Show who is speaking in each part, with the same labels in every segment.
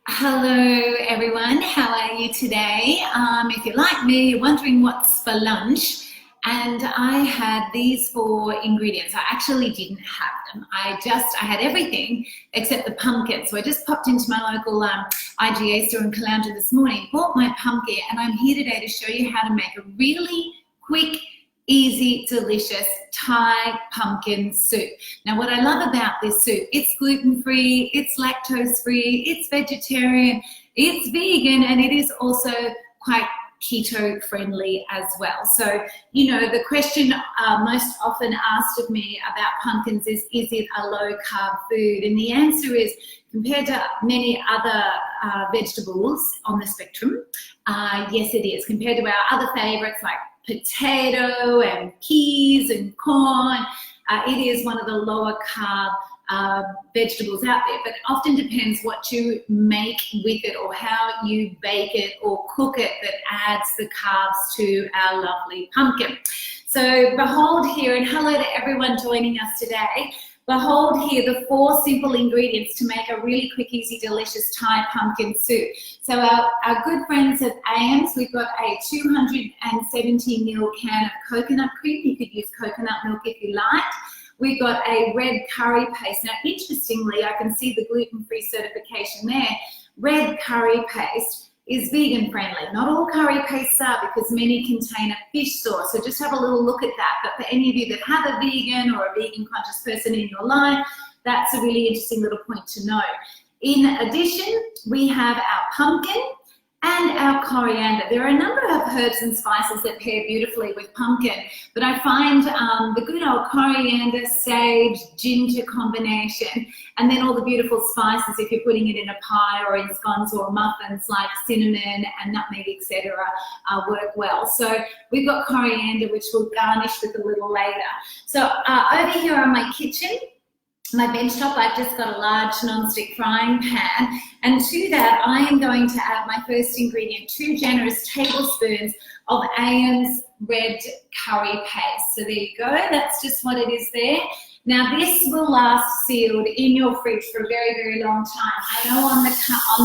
Speaker 1: Hello everyone, how are you today? If you're like me, you're wondering what's for lunch, and I had these four ingredients. I actually didn't have them. I had everything except the pumpkin. So I just popped into my local IGA store in Caloundra this morning, bought my pumpkin, and I'm here today to show you how to make a really quick, easy, delicious Thai pumpkin soup. Now, what I love about this soup, it's gluten-free, it's lactose-free, it's vegetarian, it's vegan, and it is also quite keto-friendly as well. So, the question most often asked of me about pumpkins is it a low-carb food? And the answer is, compared to many other vegetables on the spectrum, yes, it is. Compared to our other favorites like potato and peas and corn, it is one of the lower carb vegetables out there, but often depends what you make with it or how you bake it or cook it that adds the carbs to our lovely pumpkin. So behold here, and hello to everyone joining us today. Behold here the four simple ingredients to make a really quick, easy, delicious Thai pumpkin soup. So our good friends at AM's, we've got a 270 ml can of coconut cream. You could use coconut milk if you like. We've got a red curry paste. Now, interestingly, I can see the gluten-free certification there. Red curry paste is vegan friendly. Not all curry pastes are, because many contain a fish sauce. So just have a little look at that. But for any of you that have a vegan or a vegan conscious person in your life, that's a really interesting little point to know. In addition, we have our pumpkin and our coriander. There are a number of herbs and spices that pair beautifully with pumpkin, but I find the good old coriander, sage, ginger combination, and then all the beautiful spices if you're putting it in a pie or in scones or muffins like cinnamon and nutmeg, etc., work well. So we've got coriander, which we'll garnish with a little later. So over here on my kitchen, my bench top, I've just got a large non-stick frying pan, and to that I am going to add my first ingredient, 2 generous tablespoons of AM's red curry paste. So there you go, that's just what it is there. Now this will last sealed in your fridge for a very, very long time. I know on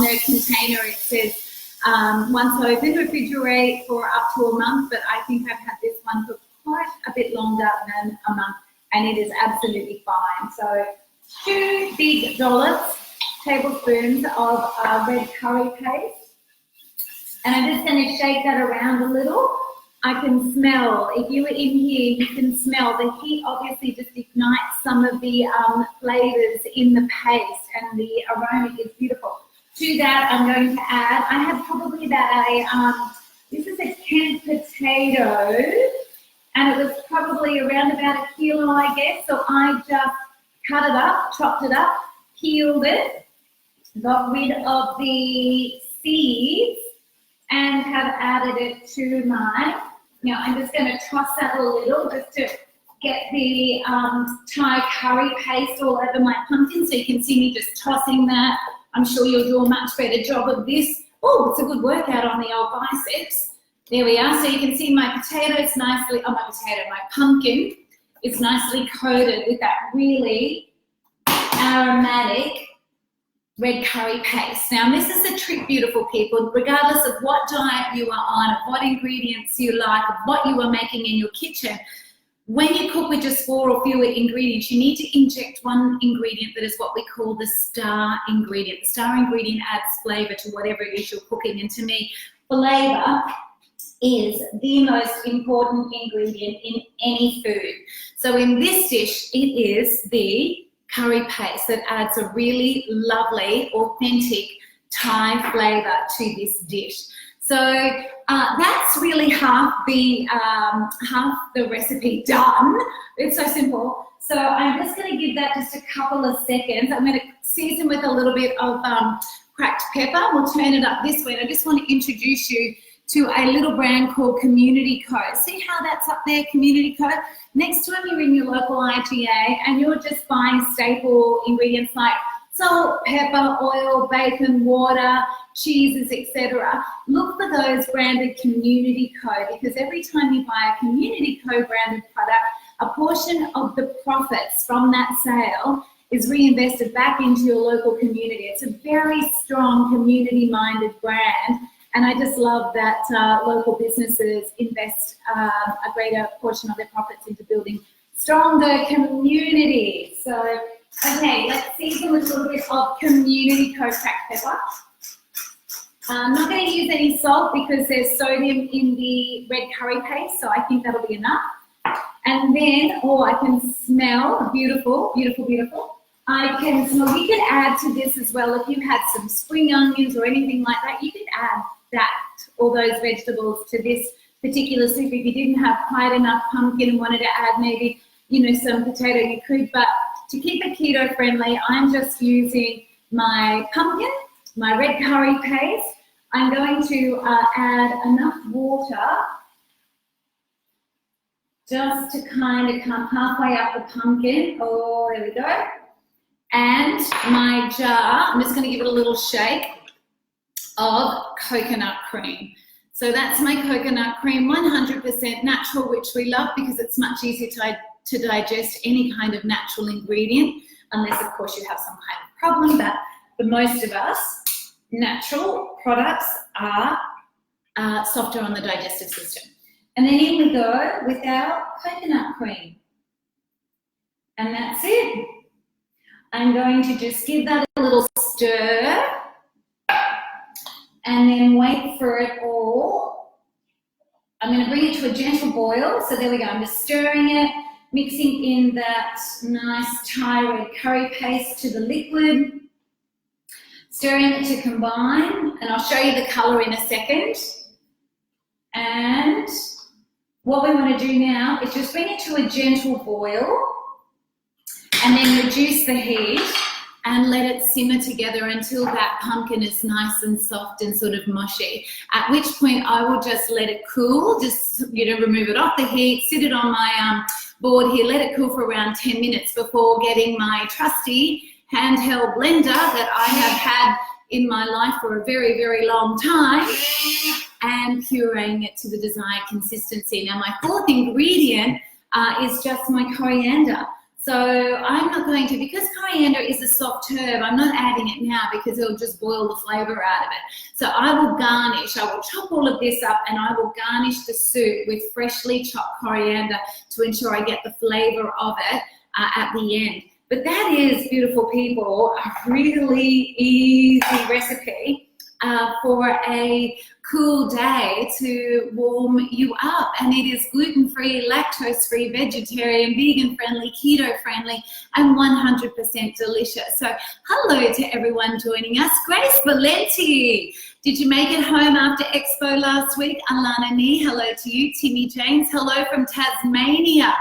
Speaker 1: the container it says once opened, refrigerate for up to a month, but I think I've had this one for quite a bit longer than a month, and it is absolutely fine. So 2 big tablespoons of red curry paste, and I'm just going to shake that around a little. I can smell, if you were in here, you can smell the heat obviously just ignites some of the flavors in the paste, and the aroma is beautiful. To that, I'm going to add, I have probably about this is a canned potato, and it was probably around about 1 kilo, I guess. So I just cut it up, chopped it up, peeled it, got rid of the seeds, and have added it to my, now I'm just going to toss that a little just to get the Thai curry paste all over my pumpkin, so you can see me just tossing that. I'm sure you'll do a much better job of this. Oh, it's a good workout on the old biceps. There we are. So you can see my potatoes nicely, my pumpkin is nicely coated with that really aromatic red curry paste. Now this is the trick, beautiful people, regardless of what diet you are on, of what ingredients you like, of what you are making in your kitchen. When you cook with just 4 or fewer ingredients, you need to inject one ingredient that is what we call the star ingredient. The star ingredient adds flavor to whatever it is you're cooking, and to me, flavor is the most important ingredient in any food. So in this dish, it is the curry paste that adds a really lovely, authentic Thai flavor to this dish. So that's really half the recipe done. It's so simple. So I'm just going to give that just a couple of seconds. I'm going to season with a little bit of cracked pepper. We'll turn it up this way. And I just want to introduce you to a little brand called Community Co. See how that's up there, Community Co? Next time you're in your local IGA and you're just buying staple ingredients like salt, pepper, oil, bacon, water, cheeses, etc., look for those branded Community Co, because every time you buy a Community Co branded product, a portion of the profits from that sale is reinvested back into your local community. It's a very strong community-minded brand, and I just love that local businesses invest a greater portion of their profits into building stronger communities. So, okay, let's season with a little bit of community cracked pepper. I'm not going to use any salt because there's sodium in the red curry paste, so I think that'll be enough. And then, oh, I can smell, beautiful, beautiful, beautiful. I can smell, you could add to this as well, if you had some spring onions or anything like that, you could add that, all those vegetables to this particular soup. If you didn't have quite enough pumpkin and wanted to add maybe, you know, some potato, you could, but to keep it keto friendly, I'm just using my pumpkin, my red curry paste. I'm going to add enough water just to kind of come halfway up the pumpkin. Oh, there we go. And my jar, I'm just going to give it a little shake, of coconut cream. So that's my coconut cream, 100% natural, which we love because it's much easier to digest any kind of natural ingredient, unless of course you have some kind of problem. But for most of us, natural products are softer on the digestive system. And then in we go with our coconut cream. And that's it. I'm going to just give that a little stir and then wait for it all. I'm going to bring it to a gentle boil. So there we go. I'm just stirring it, mixing in that nice Thai red curry paste to the liquid, stirring it to combine, and I'll show you the color in a second. And what we want to do now is just bring it to a gentle boil and then reduce the heat and let it simmer together until that pumpkin is nice and soft and sort of mushy, at which point I will just let it cool, just, you know, remove it off the heat, sit it on my board here, let it cool for around 10 minutes before getting my trusty handheld blender that I have had in my life for a very, very long time and pureeing it to the desired consistency. Now my fourth ingredient is just my coriander. So I'm not going to, because coriander is a soft herb, I'm not adding it now because it'll just boil the flavor out of it. So I will garnish, I will chop all of this up and I will garnish the soup with freshly chopped coriander to ensure I get the flavor of it at the end. But that is, beautiful people, a really easy recipe for a cool day to warm you up. And it is gluten-free, lactose-free, vegetarian, vegan-friendly, keto-friendly, and 100% delicious. So hello to everyone joining us. Grace Valenti, did you make it home after Expo last week? Alana Nee, hello to you. Timmy James, hello from Tasmania.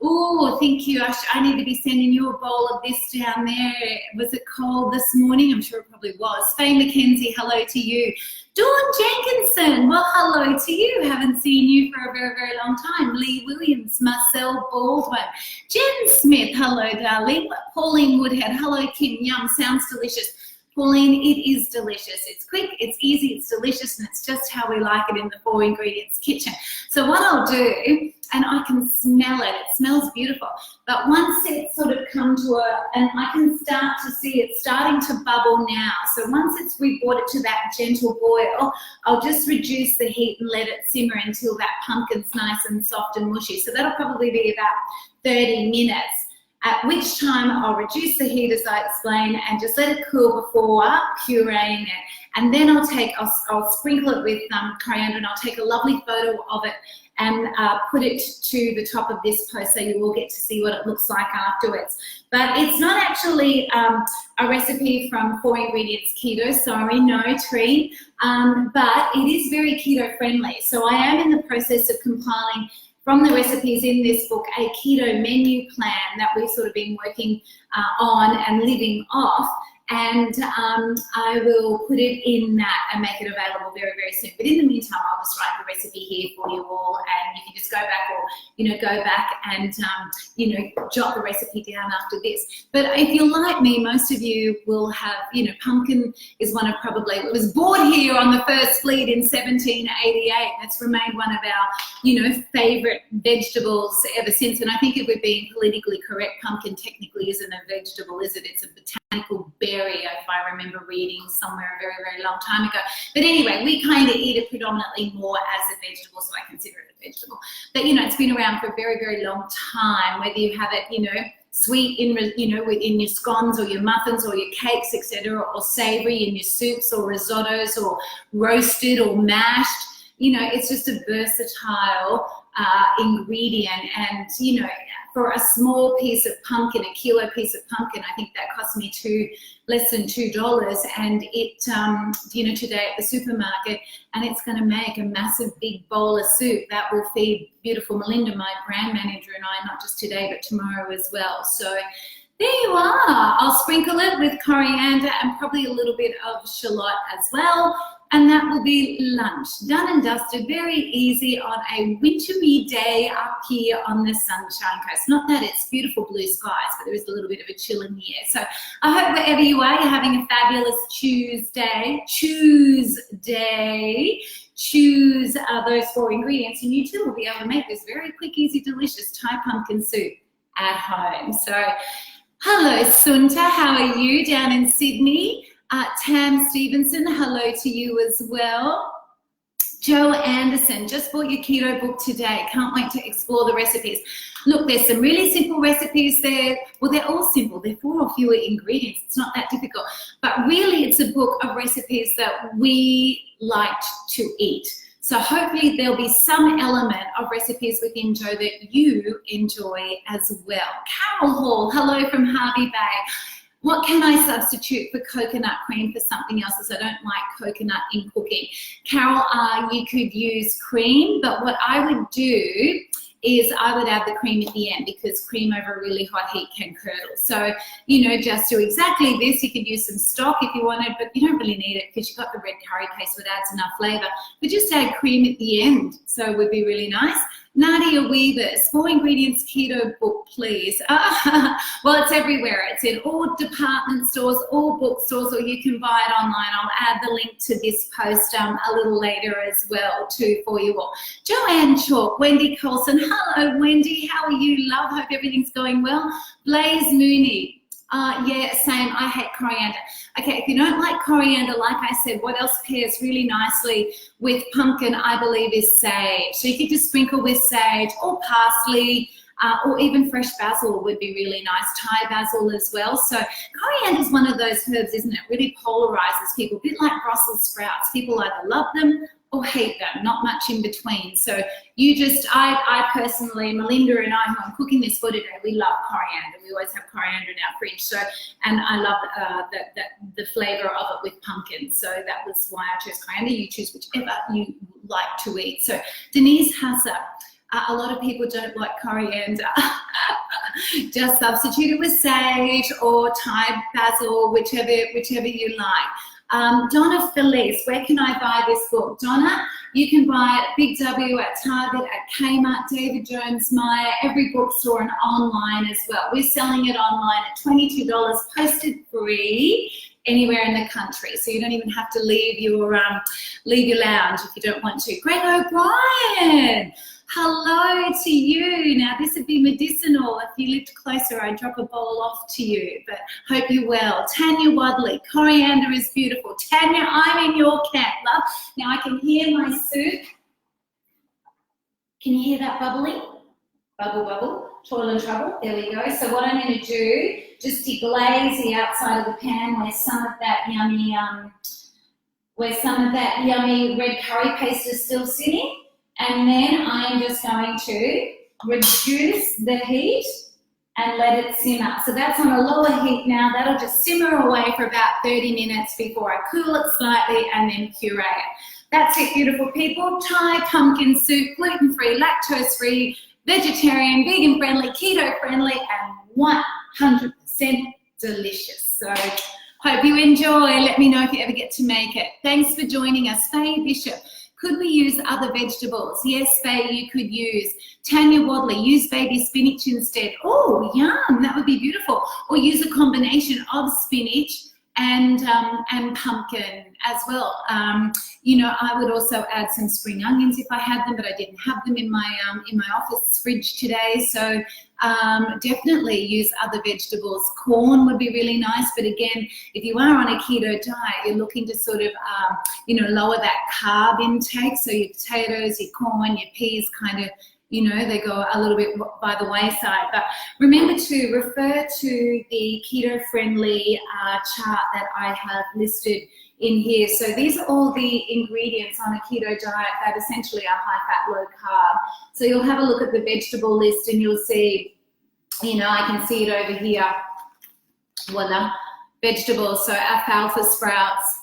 Speaker 1: Oh, thank you. I need to be sending you a bowl of this down there. Was it cold this morning? I'm sure it probably was. Faye McKenzie, hello to you. Dawn Jenkinson, well, hello to you. Haven't seen you for a very, very long time. Lee Williams, Marcel Baldwin. Jen Smith, hello, darling. Pauline Woodhead, hello, Kim. Yum, sounds delicious. Pauline, it is delicious. It's quick, it's easy, it's delicious, and it's just how we like it in the 4 ingredients kitchen. So what I'll do, and I can smell it, it smells beautiful, but once it's sort of come to and I can start to see it starting to bubble now. So once we brought it to that gentle boil, I'll just reduce the heat and let it simmer until that pumpkin's nice and soft and mushy. So that'll probably be about 30 minutes. At which time I'll reduce the heat as I explained and just let it cool before pureeing it. And then I'll sprinkle it with coriander, and I'll take a lovely photo of it and put it to the top of this post so you will get to see what it looks like afterwards. But it's not actually a recipe from 4 ingredients keto, sorry, no tree, but it is very keto friendly. So I am in the process of compiling from the recipes in this book a keto menu plan that we've sort of been working on and living off. and I will put it in that and make it available very, very soon. But in the meantime, I'll just write the recipe here for you all, and you can just go back, or go back and jot the recipe down after this. But if you're like me, most of you will have, pumpkin is one of it was bought here on the first fleet in 1788. That's remained one of our, favorite vegetables ever since. And I think if we're being politically correct, pumpkin technically isn't a vegetable, is it? It's a botanical berry, if I remember reading somewhere a very, very long time ago. But anyway, we kind of eat it predominantly more as a vegetable, so I consider it a vegetable. But, it's been around for a very, very long time, whether you have it, sweet in your scones or your muffins or your cakes, etc., or savory in your soups or risottos, or roasted or mashed. It's just a versatile ingredient. And, for a small piece of pumpkin, a kilo piece of pumpkin, I think that cost me less than $2. And it, today at the supermarket, and it's going to make a massive big bowl of soup that will feed beautiful Melinda, my brand manager, and I, not just today, but tomorrow as well. So there you are. I'll sprinkle it with coriander and probably a little bit of shallot as well. And that will be lunch. Done and dusted, very easy on a wintry day up here on the Sunshine Coast. Not that it's beautiful blue skies, but there is a little bit of a chill in the air. So I hope wherever you are, you're having a fabulous Tuesday. Choose those 4 ingredients, and you too will be able to make this very quick, easy, delicious Thai pumpkin soup at home. So hello, Sunta. How are you down in Sydney? Tam Stevenson, hello to you as well. Joe Anderson, just bought your keto book today. Can't wait to explore the recipes. Look, there's some really simple recipes there. Well, they're all simple. They're 4 or fewer ingredients. It's not that difficult. But really, it's a book of recipes that we liked to eat. So hopefully there'll be some element of recipes within Joe that you enjoy as well. Carol Hall, hello from Harvey Bay. What can I substitute for coconut cream for something else, as I don't like coconut in cooking? Carol, you could use cream, but what I would do is I would add the cream at the end, because cream over a really hot heat can curdle. So, just do exactly this. You could use some stock if you wanted, but you don't really need it because you've got the red curry paste, so it adds enough flavour. But just add cream at the end, so it would be really nice. Nadia Weavers, 4 ingredients keto book, please. Well, it's everywhere. It's in all department stores, all bookstores, or you can buy it online. I'll add the link to this post a little later as well, too, for you all. Joanne Chalk, Wendy Colson. Hello, Wendy. How are you, love? Hope everything's going well. Blaze Mooney. Yeah, same. I hate coriander. Okay, if you don't like coriander, like I said, what else pairs really nicely with pumpkin, I believe, is sage. So you could just sprinkle with sage or parsley, or even fresh basil would be really nice. Thai basil as well. So coriander is one of those herbs, isn't it? Really polarizes people, a bit like Brussels sprouts. People either love them or hate them, not much in between. So I personally, Melinda and I, who I'm cooking this for today, we love coriander. We always have coriander in our fridge. So, and I love the flavor of it with pumpkin. So that was why I chose coriander. You choose whichever you like to eat. So Denise Husser, a lot of people don't like coriander. Just substitute it with sage or Thai basil, whichever you like. Donna Felice, where can I buy this book? Donna, you can buy it at Big W, at Target, at Kmart, David Jones, Meyer, every bookstore, and online as well. We're selling it online at $22, posted free, anywhere in the country. So you don't even have to leave your lounge if you don't want to. Greg O'Brien, hello to you. Now this would be medicinal. If you lived closer, I'd drop a bowl off to you, but hope you're well. Tanya Wadley, coriander is beautiful. Tanya, I'm in your camp, love. Now I can hear my soup. Can you hear that bubbling? Bubble, bubble, toilet trouble. There we go. So what I'm going to do, just deglaze the outside of the pan where some of that yummy red curry paste is still sitting. And then I'm just going to reduce the heat and let it simmer. So that's on a lower heat now. That'll just simmer away for about 30 minutes before I cool it slightly and then puree it. That's it, beautiful people. Thai pumpkin soup, gluten-free, lactose-free, vegetarian, vegan-friendly, keto-friendly, and 100% delicious. So Hope you enjoy. Let me know if you ever get to make it. Thanks for joining us. Faye Bishop, could we use other vegetables? Yes, Faye, you could use. Tanya Wadley, use baby spinach instead. Oh, yum, that would be beautiful. Or use a combination of spinach and pumpkin as well. You know, I would also add some spring onions if I had them, but I didn't have them in my office fridge today. So definitely use other vegetables. Corn would be really nice, but again, if you are on a keto diet, you're looking to sort of you know, lower that carb intake. So your potatoes, your corn, your peas kind of, you know, they go a little bit by the wayside. But remember to refer to the keto-friendly chart that I have listed in here. So these are all the ingredients on a keto diet that essentially are high-fat, low-carb. So you'll have a look at the vegetable list and you'll see, you know, I can see it over here. Voila, vegetables. So alfalfa sprouts,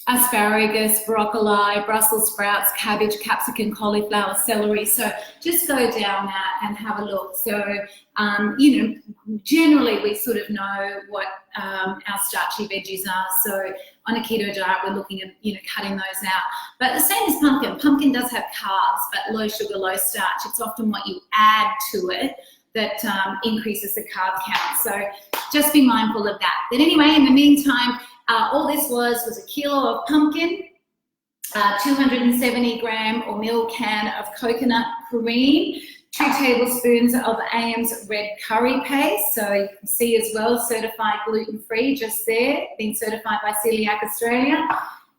Speaker 1: asparagus, broccoli, Brussels sprouts, cabbage, capsicum, cauliflower, celery. So just go down that and have a look. So, you know, generally we sort of know what our starchy veggies are. So on a keto diet, we're looking at, you know, cutting those out. But the same as pumpkin. Pumpkin does have carbs, but low sugar, low starch. It's often what you add to it that increases the carb count. So just be mindful of that. But anyway, in the meantime, all this was a kilo of pumpkin, 270 gram or ml can of coconut cream, 2 tablespoons of AM's red curry paste. So you can see as well, certified gluten-free just there, being certified by Celiac Australia,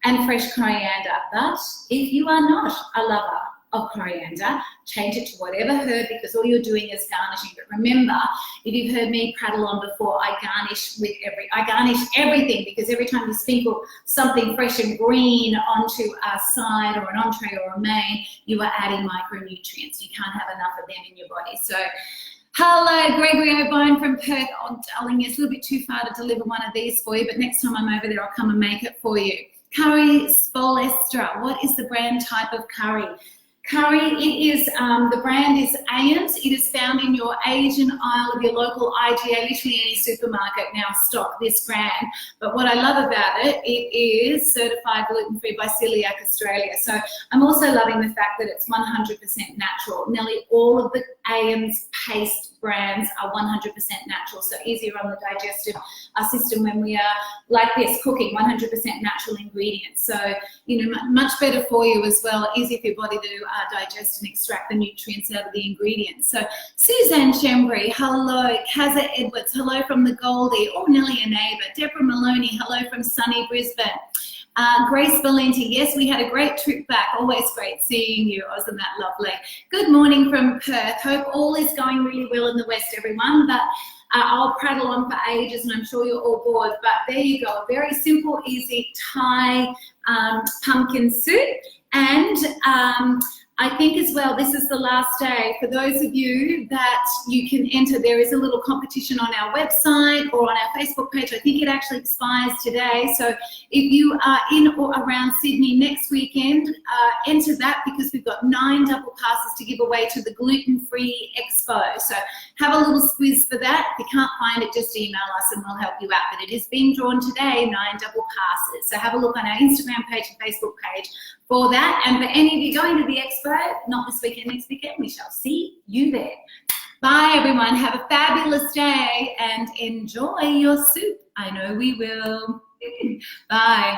Speaker 1: and fresh coriander. But if you are not a lover of coriander, change it to whatever herb, because all you're doing is garnishing. But remember, if you've heard me prattle on before, I garnish everything, because every time you sprinkle something fresh and green onto a side or an entree or a main, you are adding micronutrients. You can't have enough of them in your body. So hello, Gregory O'Brien from Perth. Oh, darling, it's a little bit too far to deliver one of these for you, but next time I'm over there, I'll come and make it for you. Curry Spolestra. What is the brand type of curry? Curry, it is, the brand is AM's. It is found in your Asian aisle of your local IGA, literally any supermarket now stock this brand. But what I love about it, it is certified gluten-free by Celiac Australia. So I'm also loving the fact that it's 100% natural. Nearly all of the AM's paste brands are 100% natural, so easier on the digestive system when we are like this, cooking 100% natural ingredients. So, you know, much better for you as well, easier for your body to digest and extract the nutrients out of the ingredients. So Suzanne Shembri, hello. Kaza Edwards, hello from the Goldie. Oh, nearly a neighbour. Deborah Maloney, hello from sunny Brisbane. Grace Valenti, yes, we had a great trip back. Always great seeing you. Wasn't that lovely? Good morning from Perth. Hope all is going really well in the West, everyone. But I'll prattle on for ages and I'm sure you're all bored. But there you go. A very simple, easy Thai pumpkin soup. And I think as well, this is the last day. For those of you that you can enter, there is a little competition on our website or on our Facebook page. I think it actually expires today. So if you are in or around Sydney next weekend, enter that, because we've got 9 double passes to give away to the Gluten-Free Expo. So have a little squiz for that. If you can't find it, just email us and we'll help you out. But it is being drawn today, 9 double passes. So have a look on our Instagram page and Facebook page for that. And for any of you going to the expo, not this weekend, next weekend, we shall see you there. Bye, everyone. Have a fabulous day and enjoy your soup. I know we will. Bye.